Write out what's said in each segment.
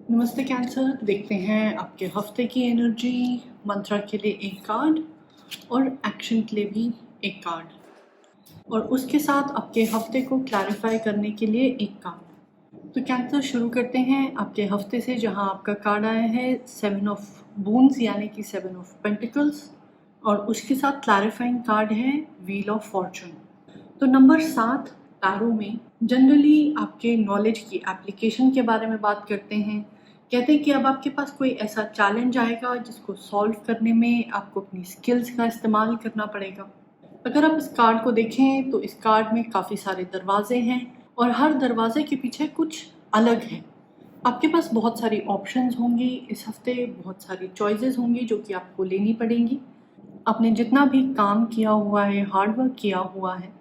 नमस्ते कैंसर। देखते हैं आपके हफ्ते की एनर्जी। मंत्रा के लिए एक कार्ड और एक्शन के लिए भी एक कार्ड और उसके साथ आपके हफ्ते को क्लैरिफाई करने के लिए एक कार्ड। तो कैंसर शुरू करते हैं आपके हफ्ते से, जहां आपका कार्ड आया है 7 ऑफ बून्स यानी कि 7 ऑफ पेंटिकल्स और उसके साथ क्लैरिफाइंग कार्ड है व्हील ऑफ फॉर्चून। तो नंबर 7 टैरो में जनरली आपके नॉलेज की एप्लीकेशन के बारे में बात करते हैं। कहते हैं कि अब आपके पास कोई ऐसा चैलेंज आएगा जिसको सॉल्व करने में आपको अपनी स्किल्स का इस्तेमाल करना पड़ेगा। अगर आप इस कार्ड को देखें तो इस कार्ड में काफ़ी सारे दरवाजे हैं और हर दरवाजे के पीछे कुछ अलग है। आपके पास बहुत सारी ऑप्शंस होंगी इस हफ्ते, बहुत सारी चॉइसेस होंगी जो कि आपको लेनी पड़ेंगी। आपने जितना भी काम किया हुआ है, हार्ड वर्क किया हुआ है,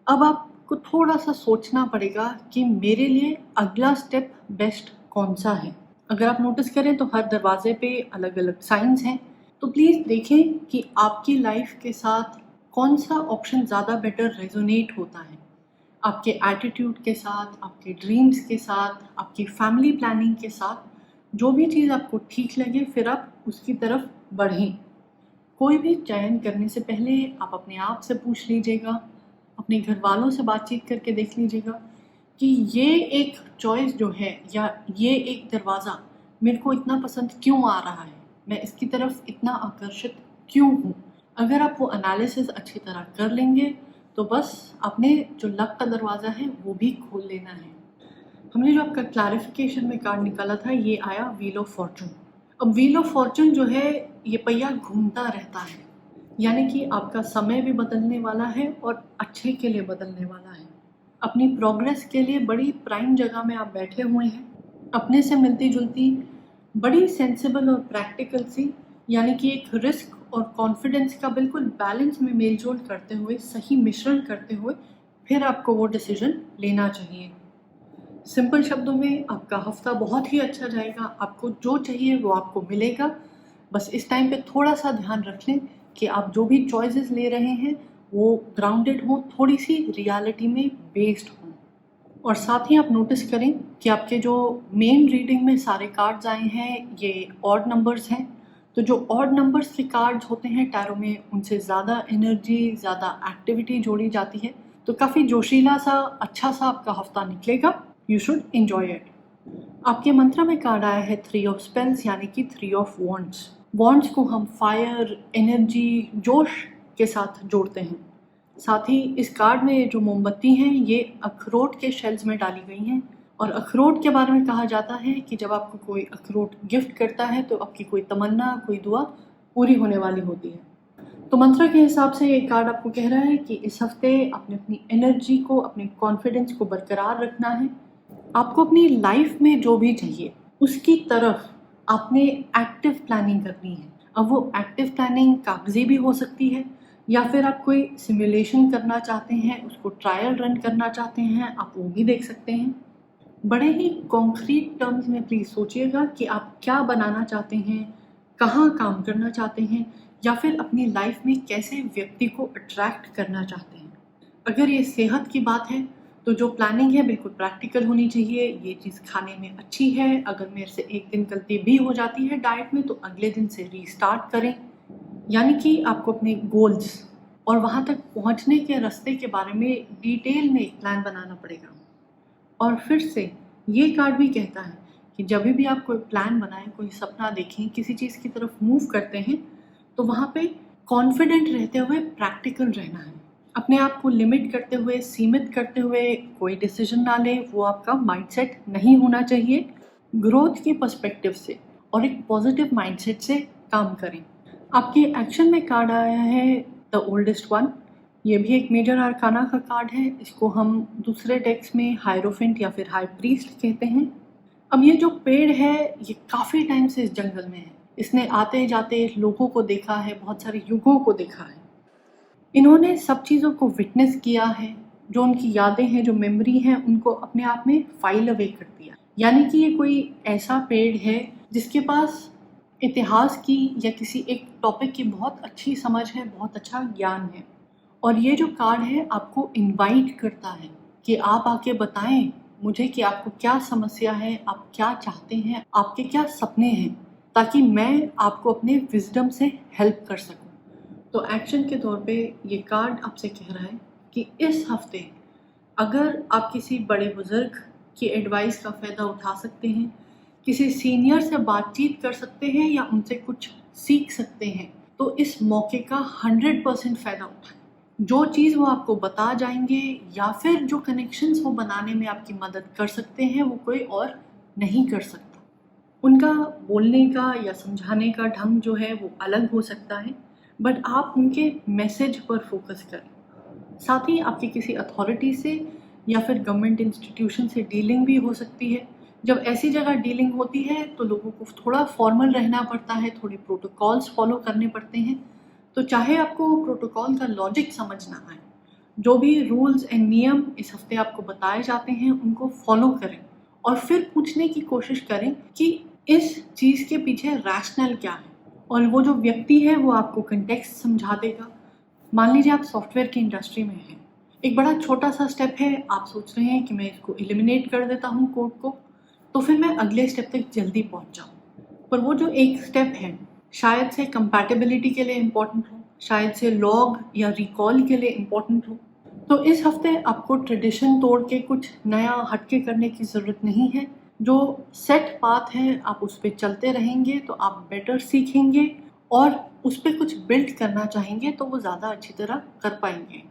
अब आपको थोड़ा सा सोचना पड़ेगा कि मेरे लिए अगला स्टेप बेस्ट कौन सा है। अगर आप नोटिस करें तो हर दरवाजे पे अलग अलग साइंस हैं, तो प्लीज़ देखें कि आपकी लाइफ के साथ कौन सा ऑप्शन ज़्यादा बेटर रेजोनेट होता है, आपके एटीट्यूड के साथ, आपके ड्रीम्स के साथ, आपकी फैमिली प्लानिंग के साथ। जो भी चीज़ आपको ठीक लगे फिर आप उसकी तरफ बढ़ें। कोई भी चयन करने से पहले आप अपने आप से पूछ लीजिएगा, अपने घर वालों से बातचीत करके देख लीजिएगा कि ये एक चॉइस जो है या ये एक दरवाज़ा मेरे को इतना पसंद क्यों आ रहा है, मैं इसकी तरफ इतना आकर्षित क्यों हूँ। अगर आप वो एनालिसिस अच्छी तरह कर लेंगे तो बस आपने जो लक का दरवाज़ा है वो भी खोल लेना है। हमने जो आपका क्लैरिफिकेशन में कार्ड निकाला था ये आया व्हील ऑफ फॉर्चून। अब व्हील ऑफ फॉर्चून जो है ये पहिया घूमता रहता है, यानी कि आपका समय भी बदलने वाला है और अच्छे के लिए बदलने वाला है। अपनी प्रोग्रेस के लिए बड़ी प्राइम जगह में आप बैठे हुए हैं, अपने से मिलती जुलती बड़ी सेंसिबल और प्रैक्टिकल सी, यानी कि एक रिस्क और कॉन्फिडेंस का बिल्कुल बैलेंस में मेलजोल करते हुए, सही मिश्रण करते हुए फिर आपको वो डिसीजन लेना चाहिए। सिंपल शब्दों में आपका हफ्ता बहुत ही अच्छा जाएगा, आपको जो चाहिए वो आपको मिलेगा। बस इस टाइम पे थोड़ा सा ध्यान रख लें कि आप जो भी चॉइसेस ले रहे हैं वो ग्राउंडेड हो, थोड़ी सी रियलिटी में बेस्ड हो। और साथ ही आप नोटिस करें कि आपके जो मेन रीडिंग में सारे कार्ड्स आए हैं ये ऑड नंबर्स हैं। तो जो ऑड नंबर्स के कार्ड्स होते हैं टैरो में, उनसे ज़्यादा एनर्जी, ज़्यादा एक्टिविटी जोड़ी जाती है। तो काफ़ी जोशीला सा, अच्छा सा आपका हफ्ता निकलेगा। You should enjoy it. आपके मंत्र में कार्ड आया है 3 ऑफ स्पेल्स यानी कि 3 ऑफ वॉन्ड्स। वॉन्ड्स को हम फायर, एनर्जी, जोश के साथ जोड़ते हैं। साथ ही इस कार्ड में जो मोमबत्ती हैं ये अखरोट के शेल्स में डाली गई हैं और अखरोट के बारे में कहा जाता है कि जब आपको कोई अखरोट गिफ्ट करता है तो आपकी कोई तमन्ना, कोई दुआ पूरी होने वाली होती है। तो मंत्र के हिसाब से ये कार्ड आपको कह रहा है कि इस हफ्ते आपने अपनी एनर्जी को, अपने कॉन्फिडेंस को बरकरार रखना है। आपको अपनी लाइफ में जो भी चाहिए उसकी तरफ आपने एक्टिव प्लानिंग करनी है। अब वो एक्टिव प्लानिंग कागजी भी हो सकती है या फिर आप कोई सिमुलेशन करना चाहते हैं, उसको ट्रायल रन करना चाहते हैं, आप वो भी देख सकते हैं। बड़े ही कॉन्क्रीट टर्म्स में प्लीज़ सोचिएगा कि आप क्या बनाना चाहते हैं, कहाँ काम करना चाहते हैं या फिर अपनी लाइफ में कैसे व्यक्ति को अट्रैक्ट करना चाहते हैं। अगर ये सेहत की बात है तो जो प्लानिंग है बिल्कुल प्रैक्टिकल होनी चाहिए। ये चीज़ खाने में अच्छी है, अगर मेरे से एक दिन गलती भी हो जाती है डाइट में तो अगले दिन से रीस्टार्ट करें। यानी कि आपको अपने गोल्स और वहाँ तक पहुँचने के रास्ते के बारे में डिटेल में एक प्लान बनाना पड़ेगा। और फिर से ये कार्ड भी कहता है कि जब भी आप कोई प्लान बनाएं, कोई सपना देखें, किसी चीज़ की तरफ मूव करते हैं तो वहाँ पे कॉन्फिडेंट रहते हुए प्रैक्टिकल रहना है। अपने आप को लिमिट करते हुए, सीमित करते हुए कोई डिसीजन ना लें, वो आपका माइंडसेट नहीं होना चाहिए। ग्रोथ के पर्सपेक्टिव से और एक पॉजिटिव माइंडसेट से काम करें। आपके एक्शन में कार्ड आया है द ओल्डेस्ट वन। ये भी एक मेजर आर्काना का कार्ड है। इसको हम दूसरे टेक्स्ट में हायरोफेंट या फिर हाई प्रीस्ट कहते हैं। अब ये जो पेड़ है ये काफ़ी टाइम से इस जंगल में है। इसने आते जाते लोगों को देखा है, बहुत सारे युगों को देखा है। इन्होंने सब चीज़ों को विटनेस किया है, जो उनकी यादें हैं, जो मेमोरी हैं, उनको अपने आप में फाइल अवे कर दिया। यानी कि ये कोई ऐसा पेड़ है जिसके पास इतिहास की या किसी एक टॉपिक की बहुत अच्छी समझ है, बहुत अच्छा ज्ञान है। और ये जो कार्ड है आपको इनवाइट करता है कि आप आके बताएं मुझे कि आपको क्या समस्या है, आप क्या चाहते हैं, आपके क्या सपने हैं, ताकि मैं आपको अपने विजडम से हेल्प कर सकूं। तो एक्शन के तौर पे ये कार्ड आपसे कह रहा है कि इस हफ्ते अगर आप किसी बड़े बुजुर्ग की एडवाइस का फ़ायदा उठा सकते हैं, किसी सीनियर से बातचीत कर सकते हैं या उनसे कुछ सीख सकते हैं, तो इस मौके का 100% फ़ायदा उठाएं। जो चीज़ वो आपको बता जाएंगे या फिर जो कनेक्शंस वो बनाने में आपकी मदद कर सकते हैं, वो कोई और नहीं कर सकता। उनका बोलने का या समझाने का ढंग जो है वो अलग हो सकता है, बट आप उनके मैसेज पर फोकस करें। साथ ही आपकी किसी अथॉरिटी से या फिर गवर्नमेंट इंस्टीट्यूशन से डीलिंग भी हो सकती है। जब ऐसी जगह डीलिंग होती है तो लोगों को थोड़ा फॉर्मल रहना पड़ता है, थोड़े प्रोटोकॉल्स फॉलो करने पड़ते हैं। तो चाहे आपको प्रोटोकॉल का लॉजिक समझ ना आए, जो भी रूल्स एंड नियम इस हफ्ते आपको बताए जाते हैं उनको फॉलो करें और फिर पूछने की कोशिश करें कि इस चीज़ के पीछे रैशनल क्या है, और वो जो व्यक्ति है वो आपको कंटेक्स्ट समझा देगा। मान लीजिए आप सॉफ्टवेयर की इंडस्ट्री में हैं, एक बड़ा छोटा सा स्टेप है, आप सोच रहे हैं कि मैं इसको एलिमिनेट कर देता हूँ कोड को, तो फिर मैं अगले स्टेप तक जल्दी पहुँच जाऊँ। पर वो जो एक स्टेप है शायद से कंपैटिबिलिटी के लिए इम्पोर्टेंट हो, शायद से लॉग या रिकॉल के लिए इम्पोर्टेंट हो। तो इस हफ्ते आपको ट्रेडिशन तोड़ के कुछ नया हटके करने की ज़रूरत नहीं है। जो सेट पाथ है आप उस पर चलते रहेंगे तो आप बेटर सीखेंगे, और उस पर कुछ बिल्ड करना चाहेंगे तो वो ज़्यादा अच्छी तरह कर पाएंगे।